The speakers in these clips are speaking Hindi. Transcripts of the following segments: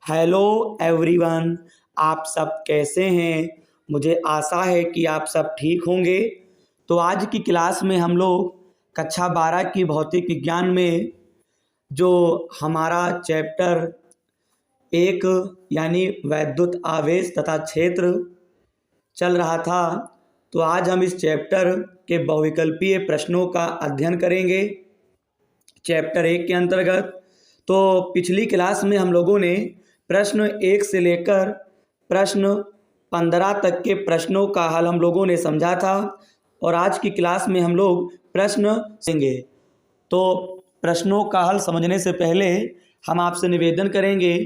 हेलो एवरीवन, आप सब कैसे हैं। मुझे आशा है कि आप सब ठीक होंगे। तो आज की क्लास में हम लोग कक्षा 12 की भौतिक विज्ञान में जो हमारा चैप्टर 1 यानी वैद्युत आवेश तथा क्षेत्र चल रहा था, तो आज हम इस चैप्टर के बहुविकल्पीय प्रश्नों का अध्ययन करेंगे। चैप्टर 1 के अंतर्गत तो पिछली क्लास में हम लोगों ने प्रश्न 1 से लेकर प्रश्न 15 तक के प्रश्नों का हल हम लोगों ने समझा था, और आज की क्लास में हम लोग प्रश्न समझेंगे। तो प्रश्नों का हल समझने से पहले हम आपसे निवेदन करेंगे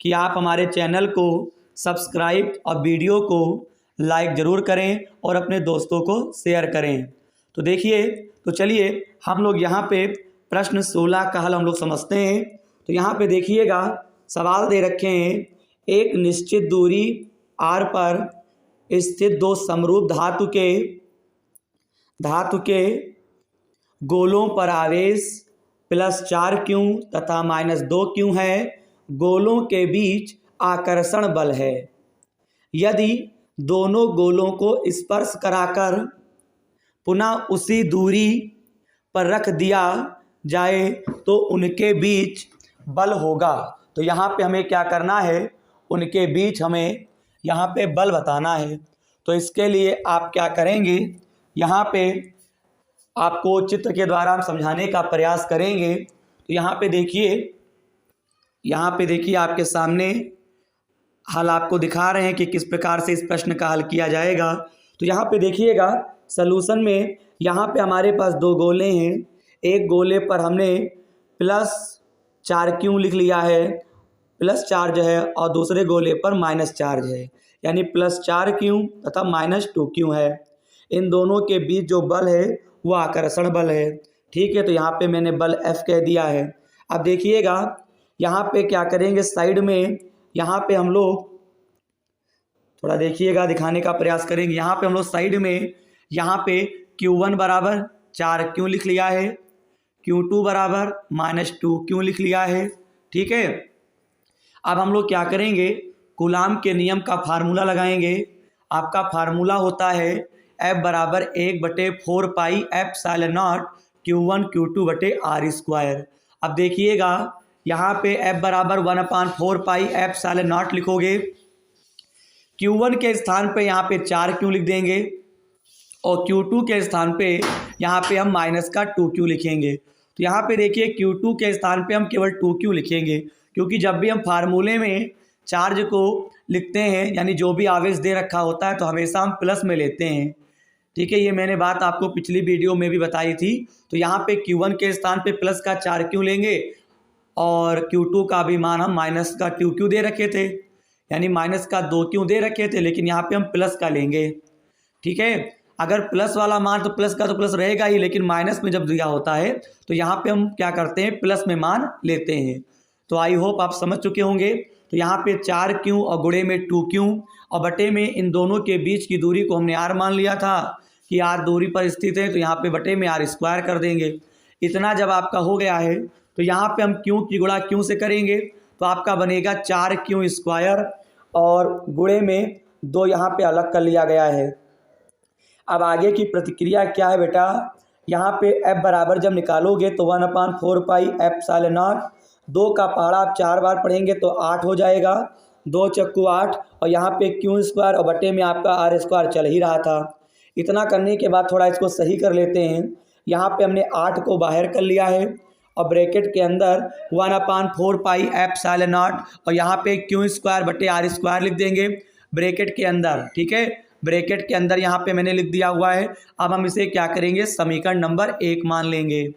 कि आप हमारे चैनल को सब्सक्राइब और वीडियो को लाइक ज़रूर करें और अपने दोस्तों को शेयर करें। तो देखिए, तो चलिए हम लोग यहाँ पे प्रश्न 16 का हल हम लोग समझते हैं। तो यहाँ पे देखिएगा, सवाल दे रखे हैं, एक निश्चित दूरी r पर स्थित दो समरूप धातु के गोलों पर आवेश +4Q तथा -2Q है। गोलों के बीच आकर्षण बल है। यदि दोनों गोलों को स्पर्श कराकर पुनः उसी दूरी पर रख दिया जाए तो उनके बीच बल होगा। तो यहाँ पे हमें क्या करना है, उनके बीच हमें यहाँ पे बल बताना है। तो इसके लिए आप क्या करेंगे, यहाँ पे आपको चित्र के द्वारा हम समझाने का प्रयास करेंगे। तो यहाँ पे देखिए आपके सामने हल आपको दिखा रहे हैं कि किस प्रकार से इस प्रश्न का हल किया जाएगा। तो यहाँ पे देखिएगा, सलूशन में यहाँ पे हमारे पास दो गोले हैं। एक गोले पर हमने +4Q लिख लिया है, प्लस चार्ज है, और दूसरे गोले पर माइनस चार्ज है, यानी +4Q तथा -2Q है। इन दोनों के बीच जो बल है वो आकर्षण बल है। ठीक है, तो यहाँ पे मैंने बल F कह दिया है। अब देखिएगा, यहाँ पे क्या करेंगे, साइड में यहाँ पे हम लोग थोड़ा देखिएगा, दिखाने का प्रयास करेंगे। यहाँ पे हम लोग साइड में यहाँ पे Q1 बराबर 4Q लिख लिया है, Q2 बराबर -2Q लिख लिया है। ठीक है, अब हम लोग क्या करेंगे, कूलाम के नियम का फार्मूला लगाएंगे। आपका फार्मूला होता है F बराबर 1/4 pi epsilon Q1 Q2 R²। अब देखिएगा, यहाँ पे F बराबर 1/4 पाई एप्सिलॉन लिखोगे। Q1 के स्थान पे यहाँ पे 4Q लिख देंगे, और Q2 के स्थान पे यहाँ पे हम -2Q लिखेंगे। तो यहाँ पे देखिए, Q2 के स्थान पे हम केवल 2Q लिखेंगे, क्योंकि जब भी हम फार्मूले में चार्ज को लिखते हैं, यानी जो भी आवेश दे रखा होता है, तो हमेशा हम प्लस में लेते हैं। ठीक है, ये मैंने बात आपको पिछली वीडियो में भी बताई थी। तो यहाँ पे Q1 के स्थान पे प्लस का 4Q लेंगे, और Q2 का भी मान हम -2Q दे रखे थे, यानी -2Q दे रखे थे, लेकिन यहाँ पे हम प्लस का लेंगे। ठीक है, अगर प्लस वाला मान तो प्लस का तो प्लस रहेगा ही, लेकिन माइनस में जब दिया होता है तो यहाँ पे हम क्या करते हैं, प्लस में मान लेते हैं। तो आई होप आप समझ चुके होंगे। तो यहाँ पे 4Q और गुणे में 2Q और बटे में इन दोनों के बीच की दूरी को हमने R मान लिया था कि R दूरी पर स्थित है, तो यहाँ पे बटे में R² कर देंगे। इतना जब आपका हो गया है, तो यहाँ पे हम Q की गुणा Q से करेंगे, तो आपका बनेगा 4Q², और गुणे में 2 यहाँ पे अलग कर लिया गया है। अब आगे की प्रतिक्रिया क्या है बेटा, यहाँ पे F बराबर जब निकालोगे तो 1/4 पाई एप्सिलॉन, 2 का पहाड़ा आप 4 बार पढ़ेंगे तो 8 हो जाएगा, 2 चक्कू 8, और यहाँ पे Q² और बटे में आपका R² चल ही रहा था। इतना करने के बाद थोड़ा इसको सही कर लेते हैं। यहाँ पे हमने 8 को बाहर कर लिया है, और ब्रैकेट के अंदर 1/4 पाई एप्सिलॉन, और यहाँ पे Q² बटे R² लिख देंगे ब्रैकेट के अंदर। ठीक है, ब्रैकेट के अंदर यहाँ पे मैंने लिख दिया हुआ है। अब हम इसे क्या करेंगे, समीकरण नंबर 1 मान लेंगे।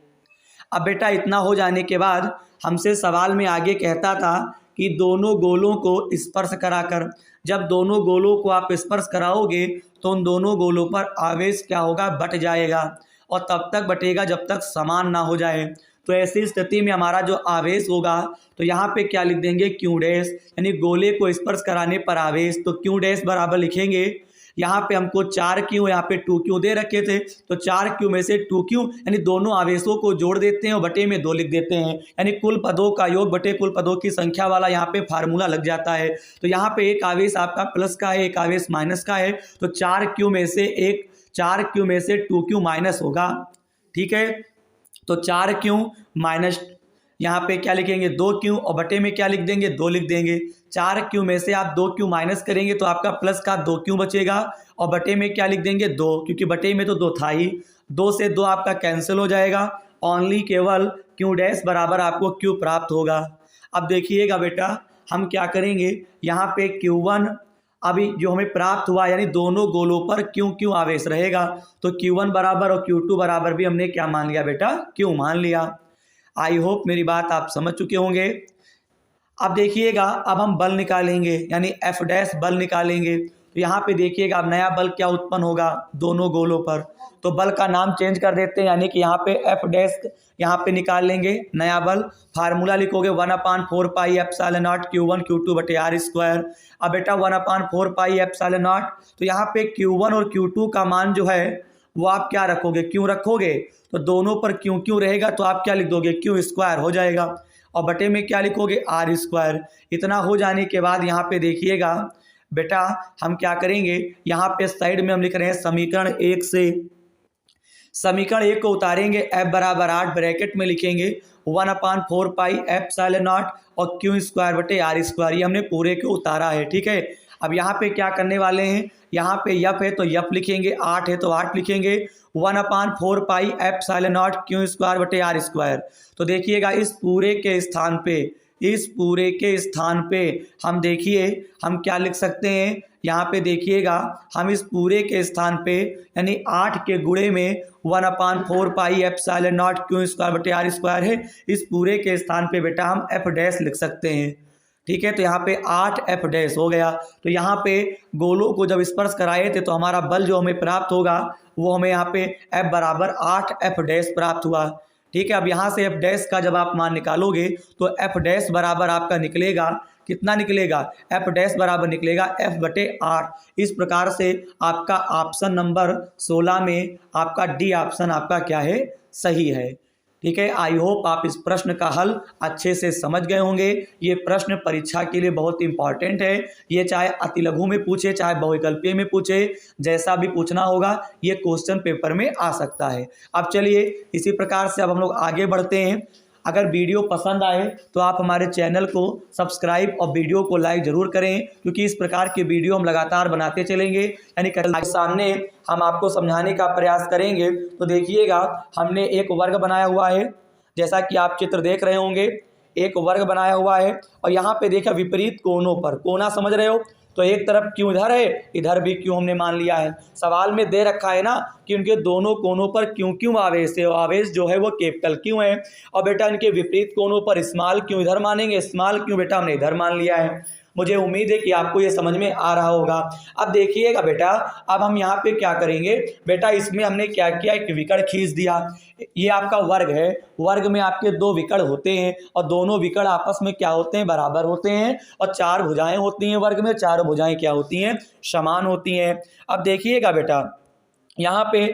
अब बेटा इतना हो जाने के बाद हमसे सवाल में आगे कहता था कि दोनों गोलों को स्पर्श कराकर, जब दोनों गोलों को आप स्पर्श कराओगे तो उन दोनों गोलों पर आवेश क्या होगा, बट जाएगा, और तब तक बटेगा जब तक समान ना हो जाए। तो ऐसी स्थिति में हमारा जो आवेश होगा, तो यहाँ पे क्या लिख देंगे, Q डैश, यानी गोले को स्पर्श कराने पर आवेश। तो Q डैश बराबर लिखेंगे यहाँ पे हमको 4Q, यहाँ पे 2Q दे रखे थे, तो 4Q में से 2Q यानी दोनों आवेशों को जोड़ देते हैं और बटे में 2 लिख देते हैं, यानी कुल पदों का योग बटे कुल पदों की संख्या वाला यहाँ पे फार्मूला लग जाता है। तो यहाँ पे एक आवेश आपका प्लस का है, एक आवेश माइनस का है, तो 4Q में से 2Q माइनस होगा। ठीक है, तो 4Q माइनस, यहाँ पे क्या लिखेंगे 2Q और बटे में क्या लिख देंगे 2 लिख देंगे। 4Q में से आप 2Q माइनस करेंगे तो आपका प्लस का 2Q बचेगा और बटे में क्या लिख देंगे 2, क्योंकि बटे में तो 2 था ही। 2 से 2 आपका कैंसिल हो जाएगा, ओनली केवल Q डैश बराबर आपको Q प्राप्त होगा। अब देखिएगा बेटा हम क्या करेंगे, यहाँ पे Q1 अभी जो हमें प्राप्त हुआ यानी दोनों गोलों पर Q आवेश रहेगा, तो Q1 बराबर और Q2 बराबर भी हमने क्या मान लिया बेटा Q मान लिया। आई होप मेरी बात आप समझ चुके होंगे। अब देखिएगा अब हम बल निकालेंगे यानी F डैश बल निकालेंगे। तो यहाँ पे देखिएगा अब नया बल क्या उत्पन्न होगा दोनों गोलों पर, तो बल का नाम चेंज कर देते हैं, यानी कि यहाँ पे F डैश यहाँ पे निकाल लेंगे नया बल। फार्मूला लिखोगे 1/4 pi epsilon not Q1 Q2 बटे R स्क्वायर। अब बेटा 1/4 पाई एप्सिलॉन नॉट, तो यहाँ पे Q1 और Q2 का मान जो है वो आप क्या रखोगे क्यों रखोगे, तो दोनों पर क्यों रहेगा तो आप क्या लिख दोगे Q स्क्वायर हो जाएगा और बटे में क्या लिखोगे R स्क्वायर। इतना हो जाने के बाद यहाँ पे देखिएगा बेटा हम क्या करेंगे, यहाँ पे साइड में हम लिख रहे हैं समीकरण 1 से, समीकरण 1 को उतारेंगे F बराबर 8 ब्रैकेट में लिखेंगे 1/4 पाई एप्सिलॉन नॉट और Q स्क्वायर बटे R स्क्वायर, ये हमने पूरे को उतारा है। ठीक है, अब यहाँ पे क्या करने वाले हैं, यहाँ पे F है तो F लिखेंगे, 8 है तो 8 लिखेंगे, 1/4 pi epsilon not Q square बटे R स्क्वायर। तो देखिएगा इस पूरे के स्थान पे हम देखिए हम क्या लिख सकते हैं, यहाँ पे देखिएगा हम इस पूरे के स्थान पे यानी 8 के गुणे में 1/4 pi epsilon not Q square बटे R स्क्वायर है, इस पूरे के स्थान पे बेटा हम F डैश लिख सकते हैं। ठीक है, तो यहाँ पे 8 F डैश हो गया। तो यहाँ पे गोलों को जब स्पर्श कराए थे तो हमारा बल जो हमें प्राप्त होगा वो हमें यहाँ पे F बराबर 8 F डैश प्राप्त हुआ। ठीक है, अब यहाँ से F डैश का जब आप मान निकालोगे तो F डैश बराबर आपका निकलेगा, कितना निकलेगा, F डैश बराबर निकलेगा F बटे 8। इस प्रकार से आपका ऑप्शन नंबर 16 में आपका डी ऑप्शन आपका क्या है सही है। ठीक है, आई होप आप इस प्रश्न का हल अच्छे से समझ गए होंगे। ये प्रश्न परीक्षा के लिए बहुत इंपॉर्टेंट है, ये चाहे अति लघु में पूछे चाहे बहुविकल्पीय में पूछे, जैसा भी पूछना होगा ये क्वेश्चन पेपर में आ सकता है। अब चलिए इसी प्रकार से अब हम लोग आगे बढ़ते हैं। अगर वीडियो पसंद आए तो आप हमारे चैनल को सब्सक्राइब और वीडियो को लाइक ज़रूर करें, क्योंकि इस प्रकार के वीडियो हम लगातार बनाते चलेंगे, यानी कल सामने हम आपको समझाने का प्रयास करेंगे। तो देखिएगा हमने एक वर्ग बनाया हुआ है, जैसा कि आप चित्र देख रहे होंगे, एक वर्ग बनाया हुआ है और यहाँ पे देखा विपरीत कोनों पर, कोना समझ रहे हो, तो एक तरफ क्यों इधर है इधर भी क्यों हमने मान लिया है। सवाल में दे रखा है ना कि उनके दोनों कोनों पर क्यों आवेश है, आवेश जो है वो कैपिटल क्यों है, और बेटा इनके विपरीत कोनों पर स्मॉल क्यों इधर मानेंगे, स्मॉल क्यों बेटा हमने इधर मान लिया है। मुझे उम्मीद है कि आपको ये समझ में आ रहा होगा। अब देखिएगा बेटा अब हम यहाँ पे क्या करेंगे, बेटा इसमें हमने क्या किया, एक विकर्ण खींच दिया। ये आपका वर्ग है, वर्ग में आपके 2 विकर्ण होते हैं और दोनों विकर्ण आपस में क्या होते हैं, बराबर होते हैं, और 4 भुजाएं होती हैं वर्ग में, 4 भुजाएं क्या होती हैं, समान होती हैं। अब देखिएगा बेटा यहाँ पे,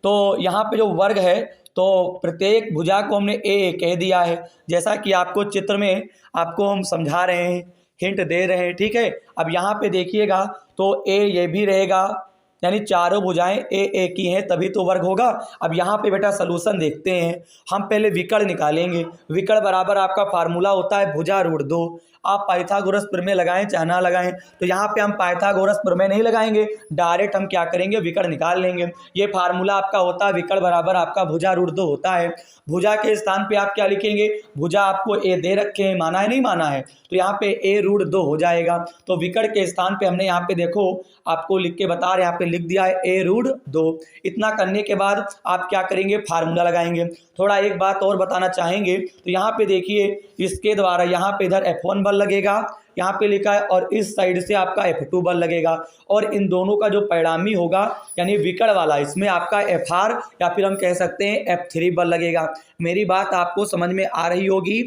तो यहाँ पे जो वर्ग है तो प्रत्येक भुजा को हमने ए कह दिया है, जैसा कि आपको चित्र में आपको हम समझा रहे हैं, हिंट दे रहे हैं। ठीक है, अब यहाँ पे देखिएगा तो ए ये भी रहेगा, यानी चारों भुजाएं ए की हैं तभी तो वर्ग होगा। अब यहाँ पे बेटा सलूशन देखते हैं, हम पहले विकर्ण निकालेंगे। विकर्ण बराबर आपका फार्मूला होता है भुजा रूट 2। आप पाइथागोरस प्रमेय लगाएं चाहे ना लगाएं, तो यहाँ पे हम पाइथागोरस प्रमेय नहीं लगाएंगे, डायरेक्ट हम क्या करेंगे विकर्ण निकाल लेंगे। ये फार्मूला आपका होता है विकर्ण बराबर आपका भुजा रूट 2 होता है। भुजा के स्थान पे आप क्या लिखेंगे, भुजा आपको ए दे रखे हैं, माना है नहीं माना है, तो यहाँ पे ए रूट 2 हो जाएगा। तो विकर्ण के स्थान पे हमने यहाँ पे देखो आपको लिख के बता रहे, यहाँ पे लिख दिया है ए रूट 2। इतना करने के बाद आप क्या करेंगे, फार्मूला लगाएंगे। थोड़ा एक बात और बताना चाहेंगे, तो यहाँ पे देखिए इसके द्वारा यहाँ पे इधर F1 बल लगेगा, यहाँ पे लिखा है, और इस साइड से आपका F2 बल लगेगा, और इन दोनों का जो परिणामी होगा यानी विकर्ण वाला, इसमें आपका FR या फिर हम कह सकते हैं F3 बल लगेगा। मेरी बात आपको समझ में आ रही होगी।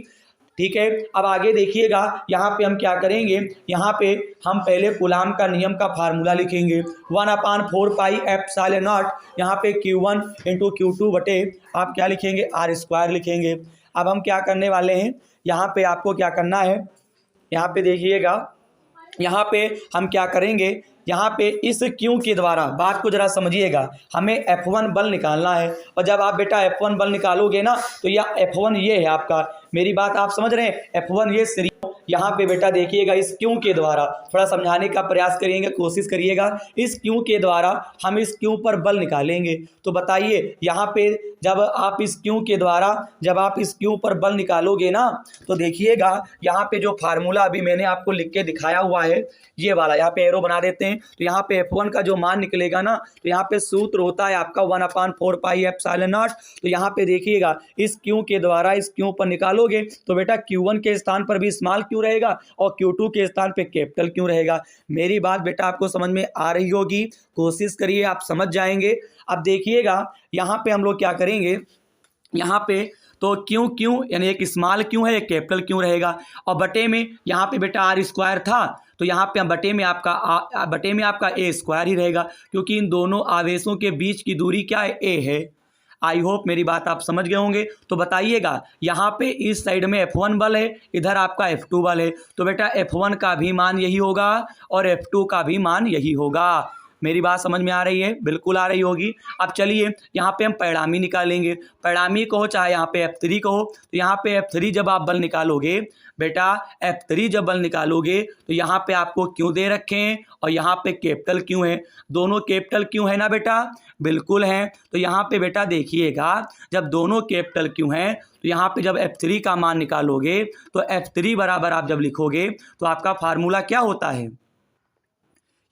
ठीक है। अब आगे देखिएगा, यहाँ पे हम क्या करेंगे, यहाँ पे हम पहले कूलाम का नियम का फार्मूला लिखेंगे 1/4 पाई एप्सिलॉन नॉट, यहाँ पे Q1 इंटू Q2 बटे आप क्या लिखेंगे R² लिखेंगे। अब हम क्या करने वाले हैं, यहाँ पे आपको क्या करना है, यहाँ पे देखिएगा, यहाँ पे हम क्या करेंगे, यहाँ पे इस Q के द्वारा, बात को जरा समझिएगा, हमें F1 बल निकालना है। और जब आप बेटा F1 बल निकालोगे ना, तो यह F1 ये है आपका, मेरी बात आप समझ रहे हैं, F1 ये सीरीज, यहाँ पे बेटा देखिएगा इस Q के द्वारा, थोड़ा समझाने का प्रयास करिएगा, कोशिश करिएगा, इस Q के द्वारा हम इस Q पर बल निकालेंगे। तो बताइए यहाँ पे जब आप इस Q के द्वारा, जब आप इस Q पर बल निकालोगे ना, तो देखिएगा यहाँ पे जो फार्मूला अभी मैंने आपको लिख के दिखाया हुआ है, ये वाला, यहाँ पे एरो बना देते हैं, तो यहाँ पे F1 का जो मान निकलेगा ना, तो यहाँ पे सूत्र होता है आपका 1/4 पाई एप्सिलॉन नॉट। तो यहाँ पे देखिएगा इस Q के द्वारा इस Q पर निकालोगे तो बेटा Q1 के स्थान पर भी स्मॉल Q रहेगा और Q2 के स्थान पे कैपिटल Q रहेगा। मेरी बात बेटा आपको समझ में आ रही होगी, कोशिश करिए, आप समझ जाएंगे। अब देखिएगा यहाँ पे हम लोग क्या करेंगे, यहाँ पे तो Q यानी एक स्मॉल Q है, एक कैपिटल Q रहेगा, और बटे में यहाँ पे बेटा R² था, तो यहाँ पे बटे में आपका A² ही रहेगा, क्योंकि इन दोनों आवेशों के बीच की दूरी क्या है, A है। आई होप मेरी बात आप समझ गए होंगे। तो बताइएगा यहाँ पे इस साइड में F1 बल है, इधर आपका F2 बल है, तो बेटा F1 का भी मान यही होगा और F2 का भी मान यही होगा। मेरी बात समझ में आ रही है, बिल्कुल आ रही होगी। अब चलिए यहाँ पे हम परिणामी निकालेंगे, परिणामी कहो चाहे यहाँ पे F3 कहो, तो यहाँ पे F3 जब आप बल निकालोगे बेटा, F3 जब बल निकालोगे तो यहाँ पे आपको Q दे रखे हैं और यहाँ पे कैपिटल Q है, दोनों कैपिटल Q है ना बेटा, बिल्कुल है। तो यहाँ पे बेटा देखिएगा, जब दोनों कैपिटल Q हैं तो यहाँ पे जब F3 का मान निकालोगे तो F3 बराबर आप जब लिखोगे तो आपका फार्मूला क्या होता है,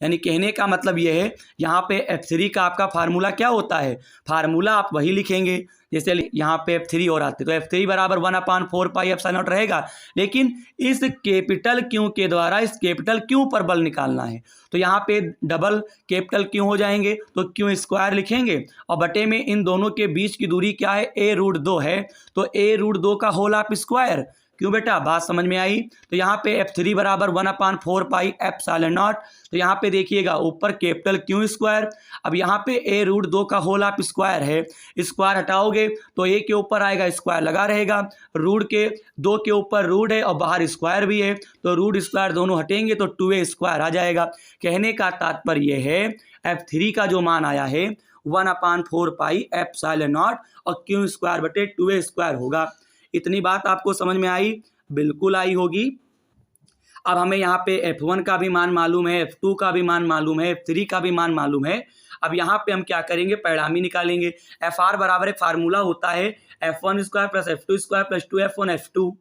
यानी कहने का मतलब ये है, यहाँ पे F3 का आपका फार्मूला क्या होता है, फार्मूला आप वही लिखेंगे जैसे यहाँ पे F3 और आते, तो F3 बराबर 1/4 पाई एप्सिलॉन नॉट रहेगा। लेकिन इस कैपिटल Q के द्वारा इस कैपिटल Q पर बल निकालना है, तो यहाँ पे डबल कैपिटल Q हो जाएंगे, तो Q² लिखेंगे, और बटे में इन दोनों के बीच की दूरी क्या है, A√2 है, तो A√2 का होल आप स्क्वायर। क्यों बेटा, बात समझ में आई। तो यहाँ पे F3 बराबर 1/4 पाई एप्सिलॉन नॉट, तो यहाँ पे देखिएगा ऊपर कैपिटल Q², अब यहाँ पे A√2 का होल आप स्क्वायर है, स्क्वायर हटाओगे तो A के ऊपर आएगा स्क्वायर लगा रहेगा, रूट के 2 के ऊपर रूट है और बाहर स्क्वायर भी है, तो रूट स्क्वायर दोनों हटेंगे तो 2A² आ जाएगा। कहने का तात्पर्य है F3 का जो मान आया है 1/4 पाई एप्सिलॉन नॉट और Q² बटे 2A² होगा। इतनी बात आपको समझ में आई, बिल्कुल आई होगी। अब हमें यहाँ पे F1 का भी मान मालूम है, F2 का भी मान मालूम है, F3 का भी मान मालूम है। अब यहाँ पे हम क्या करेंगे, परिणामी निकालेंगे। FR बराबर एक फार्मूला होता है F1² plus F2² plus 2F1 F2,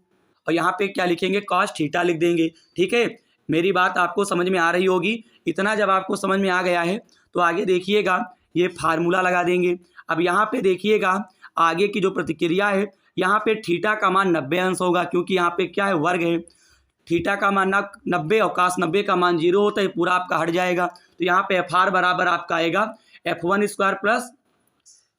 और यहाँ पे क्या लिखेंगे, cos थीटा लिख देंगे। ठीक है, मेरी बात आपको समझ में आ रही होगी। इतना जब आपको समझ में आ गया है तो आगे देखिएगा, ये फार्मूला लगा देंगे। अब यहाँ पे देखिएगा आगे की जो प्रतिक्रिया है, यहाँ पे थीटा का मान 90 अंश होगा, क्योंकि यहाँ पे क्या है, वर्ग है, थीटा का मान 90 और cos 90 का मान 0 होता है, पूरा आपका हट जाएगा। तो यहाँ पे FR बराबर आपका आएगा F1² प्लस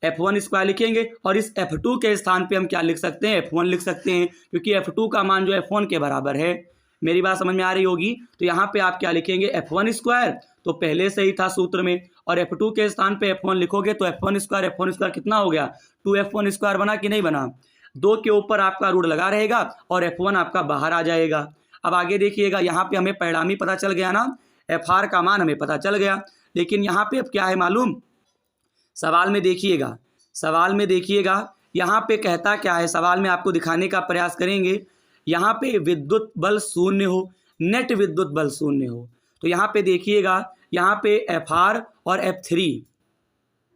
F1² लिखेंगे, और इस F2 के स्थान पे हम क्या लिख सकते हैं, F1 लिख सकते हैं, क्योंकि F2 का मान जो F1 के बराबर है। मेरी बात समझ में आ रही होगी। तो यहाँ पे आप क्या लिखेंगे, F1², तो पहले से ही था सूत्र में, और F2 के स्थान पे F1 लिखोगे तो F1² कितना हो गया, 2F1² बना कि नहीं बना, 2 के ऊपर आपका रूट लगा रहेगा और F1 आपका बाहर आ जाएगा। अब आगे देखिएगा, यहाँ पे हमें परिणामी पता चल गया ना, FR का मान हमें पता चल गया। लेकिन यहाँ पे अब क्या है मालूम, सवाल में देखिएगा, यहाँ पे कहता क्या है, सवाल में आपको दिखाने का प्रयास करेंगे। यहाँ पे विद्युत बल शून्य हो, नेट विद्युत बल शून्य हो, तो यहाँ पे देखिएगा, यहाँ पे FR और F3,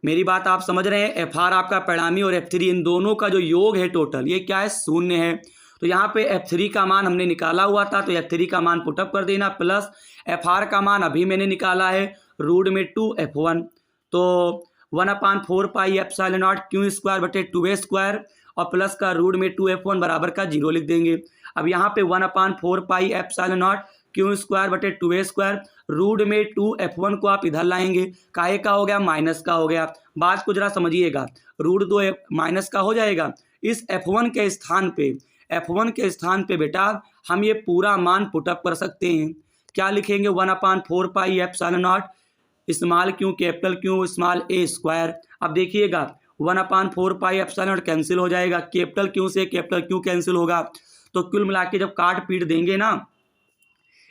मेरी बात आप समझ रहे हैं, FR आपका परिणामी और F3 इन दोनों का जो योग है टोटल, ये क्या है, शून्य है। तो यहाँ पे F3 का मान हमने निकाला हुआ था, तो F3 का मान पुटअप कर देना, प्लस FR का मान अभी मैंने निकाला है रूट में 2F1, तो 1/4 पाई एप्सिलॉन नॉट Q² बटे 2A² और प्लस का रूट में 2F1 बराबर का 0 लिख देंगे। अब यहाँ पे 1/4 पाई एप्सिलॉन नॉट Q² बटे 2A² रूट में 2F1 को आप इधर लाएंगे, काहे का हो गया, माइनस का हो गया। बात को जरा समझिएगा, रूट 2 माइनस का हो जाएगा, इस F1 के स्थान पे F1 के स्थान पे बेटा हम ये पूरा मान पुटअप कर सकते हैं। क्या लिखेंगे 1/4 pi epsilon not small Q capital Q small A square. अब देखिएगा 1/4 पाई एप्सिलॉन नॉट कैंसिल हो जाएगा, कैपिटल क्यू से कैपिटल क्यू कैंसिल होगा, तो कुल मिला के जब काट पीट देंगे ना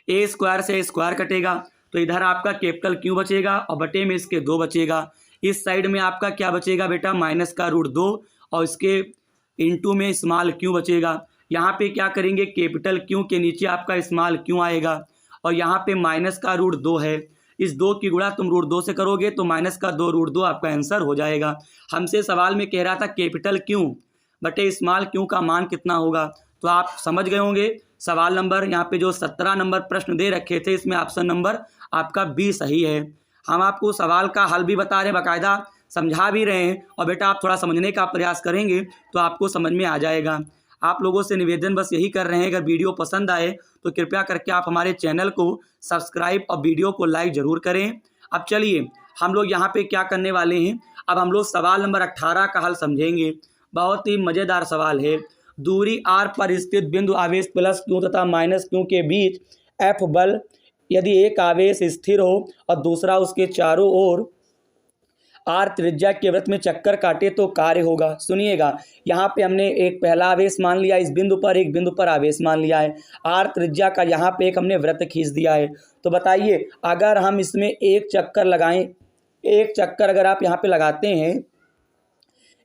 ए स्क्वायर से स्क्वायर कटेगा, तो इधर आपका कैपिटल क्यू बचेगा और बटे में इसके 2 बचेगा। इस साइड में आपका क्या बचेगा बेटा -√2 और इसके इंटू में स्मॉल क्यू बचेगा। यहाँ पे क्या करेंगे कैपिटल क्यू के नीचे आपका स्मॉल क्यू आएगा और यहाँ पे -√2 है, इस 2 की गुणा तुम √2 से करोगे तो -2√2 आपका आंसर हो जाएगा। हमसे सवाल में कह रहा था कैपिटल क्यू बटे स्मॉल क्यू का मान कितना होगा, तो आप समझ गए होंगे। सवाल नंबर यहाँ पे जो 17 नंबर प्रश्न दे रखे थे इसमें ऑप्शन नंबर आपका बी सही है। हम आपको सवाल का हल भी बता रहे हैं, बाकायदा समझा भी रहे हैं, और बेटा आप थोड़ा समझने का प्रयास करेंगे तो आपको समझ में आ जाएगा। आप लोगों से निवेदन बस यही कर रहे हैं, अगर वीडियो पसंद आए तो कृपया करके आप हमारे चैनल को सब्सक्राइब और वीडियो को लाइक ज़रूर करें। अब चलिए हम लोग यहाँ पे क्या करने वाले हैं, अब हम लोग सवाल नंबर 18 का हल समझेंगे। बहुत ही मज़ेदार सवाल है। दूरी r पर स्थित बिंदु आवेश +q तथा -q के बीच F बल यदि एक आवेश स्थिर हो और दूसरा उसके चारों ओर r त्रिज्या के वृत्त में चक्कर काटे तो कार्य होगा। सुनिएगा, यहाँ पे हमने एक पहला आवेश मान लिया, इस बिंदु पर एक बिंदु पर आवेश मान लिया है, r त्रिज्या का यहाँ पे एक हमने वृत्त खींच दिया है। तो बताइए अगर हम इसमें एक चक्कर लगाएं, एक चक्कर अगर आप यहाँ पे लगाते हैं,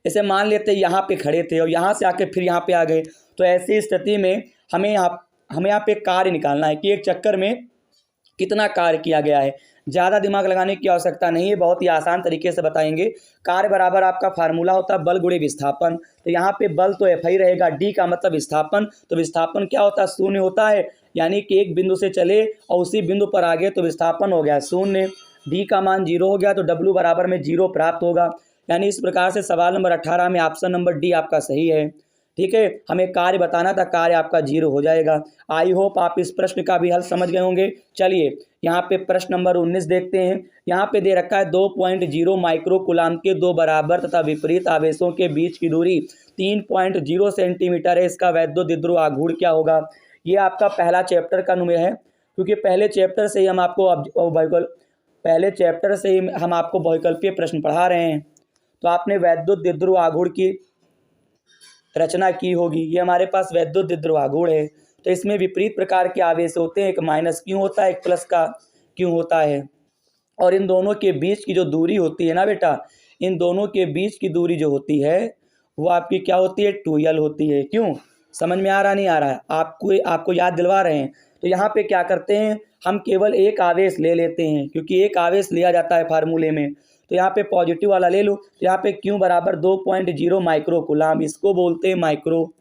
इसे मान लेते यहाँ पे खड़े थे और यहाँ से आके फिर यहाँ पे आ गए, तो ऐसी स्थिति में हमें यहाँ पे कार्य निकालना है कि एक चक्कर में कितना कार्य किया गया है। ज़्यादा दिमाग लगाने की आवश्यकता नहीं है, बहुत ही आसान तरीके से बताएंगे। कार्य बराबर आपका फार्मूला होता है बल गुणे विस्थापन। तो यहाँ पे बल तो एफ ही रहेगा, डी का मतलब विस्थापन, तो विस्थापन क्या होता है 0 होता है, यानी कि एक बिंदु से चले और उसी बिंदु पर आ गए तो विस्थापन हो गया 0। डी का मान 0 हो गया तो डब्ल्यू बराबर में 0 प्राप्त होगा। यानी इस प्रकार से सवाल नंबर 18 में ऑप्शन नंबर डी आपका सही है। ठीक है, हमें कार्य बताना था, कार्य आपका 0 हो जाएगा। आई होप आप इस प्रश्न का भी हल समझ गए होंगे। चलिए यहाँ पे प्रश्न नंबर 19 देखते हैं। यहाँ पे दे रखा है 2.0 माइक्रो कूलाम के 2 बराबर तथा विपरीत आवेशों के बीच की दूरी 3.0 सेंटीमीटर है, इसका वैद्युत द्विध्रुव आघूर्ण क्या होगा। ये आपका पहला चैप्टर का नुमेर है, क्योंकि पहले चैप्टर से ही हम आपको बहुविकल्पीय प्रश्न पढ़ा रहे हैं। तो आपने वैद्युत द्विध्रुव आघूर्ण की रचना की होगी। ये हमारे पास वैद्युत द्विध्रुव आघूर्ण है। तो इसमें विपरीत प्रकार के आवेश होते हैं, एक -q होता है, एक +q होता है, और इन दोनों के बीच की जो दूरी होती है ना बेटा, इन दोनों के बीच की दूरी जो होती है वो आपकी क्या होती है 2l होती है। क्यों, समझ में आ रहा नहीं आ रहा है, आपको याद दिलवा रहे हैं। तो यहाँ पे क्या करते हैं, हम केवल एक आवेश ले लेते हैं, क्योंकि एक आवेश लिया जाता है फार्मूले में। तो यहाँ पे पॉजिटिव वाला ले लो, तो यहाँ पे q बराबर 2.0 माइक्रो कूलाम, इसको बोलते हैं माइक्रो,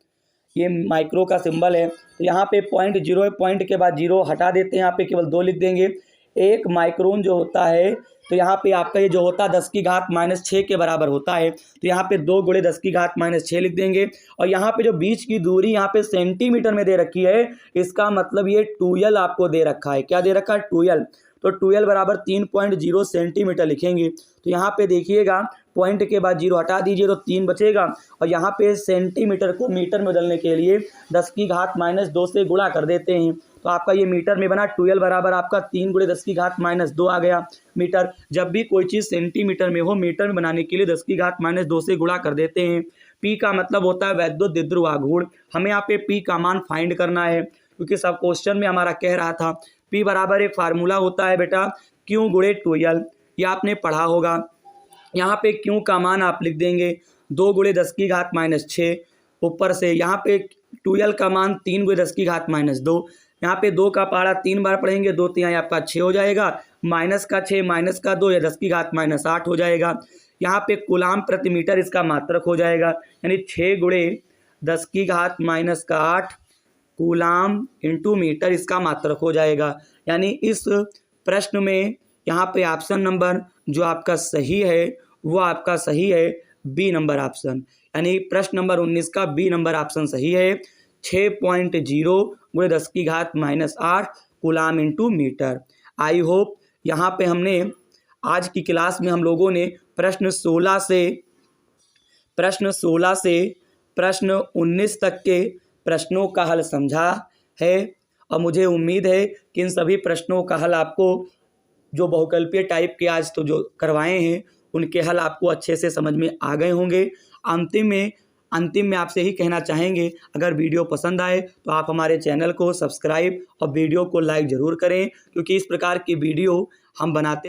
ये माइक्रो का सिंबल है। तो यहाँ पे 0.0 है, पॉइंट के बाद 0 हटा देते हैं, यहाँ पे केवल 2 लिख देंगे। 1 माइक्रोन जो होता है, तो यहाँ पे आपका ये जो होता है 10⁻⁻6 के बराबर होता है, तो यहाँ पे 2 × 10⁻⁻6 लिख देंगे। और यहाँ पे जो बीच की दूरी यहाँ पे सेंटीमीटर में दे रखी है, इसका मतलब ये 2l आपको दे रखा है। क्या दे रखा है 2l, तो 2l बराबर 3.0 सेंटीमीटर लिखेंगे। तो यहाँ पे देखिएगा पॉइंट के बाद 0 हटा दीजिए तो 3 बचेगा, और यहाँ पे सेंटीमीटर को मीटर में बदलने के लिए 10⁻⁻2 से गुणा कर देते हैं, तो आपका ये मीटर में बना 2l बराबर आपका 3 × 10⁻2 आ गया मीटर। जब भी कोई चीज़ सेंटीमीटर में हो, मीटर में बनाने के लिए 10⁻2 से गुणा कर देते हैं। P का मतलब होता है वैद्युत द्विध्रुव आघूर्ण। हमें यहाँ पे P का मान फाइंड करना है, क्योंकि सब क्वेश्चन में हमारा कह रहा था P बराबर एक फार्मूला होता है बेटा Q × 2l, ये आपने पढ़ा होगा। यहाँ पे Q का मान आप लिख देंगे 2 × 10⁻6 ऊपर से, यहाँ पे 2l का मान 3 × 10⁻2, यहाँ पे 2 का पहाड़ा 3 बार पढ़ेंगे, 2 3 आपका 6 हो जाएगा, माइनस का 6 माइनस का 2 या 10⁻8 हो जाएगा। यहाँ पे कूलाम प्रति मीटर इसका मात्रक हो जाएगा, यानी 6 × 10⁻8 कूलाम इंटू मीटर इसका मात्रक हो जाएगा। यानी इस प्रश्न में यहाँ पे ऑप्शन नंबर जो आपका सही है वो आपका सही है बी नंबर ऑप्शन, यानी प्रश्न नंबर 19 का बी नंबर ऑप्शन सही है। 6.0 × 10⁻8 coulomb into metre. I hope यहाँ पे हमने आज की क्लास में हम लोगों ने प्रश्न 16 से प्रश्न 19 तक के प्रश्नों का हल समझा है और मुझे उम्मीद है कि इन सभी प्रश्नों का हल आपको, जो बहुकल्पीय टाइप के आज तो जो करवाए हैं उनके हल आपको अच्छे से समझ में आ गए होंगे। अंतिम में आपसे ही कहना चाहेंगे, अगर वीडियो पसंद आए तो आप हमारे चैनल को सब्सक्राइब और वीडियो को लाइक ज़रूर करें, क्योंकि इस प्रकार की वीडियो हम बनाते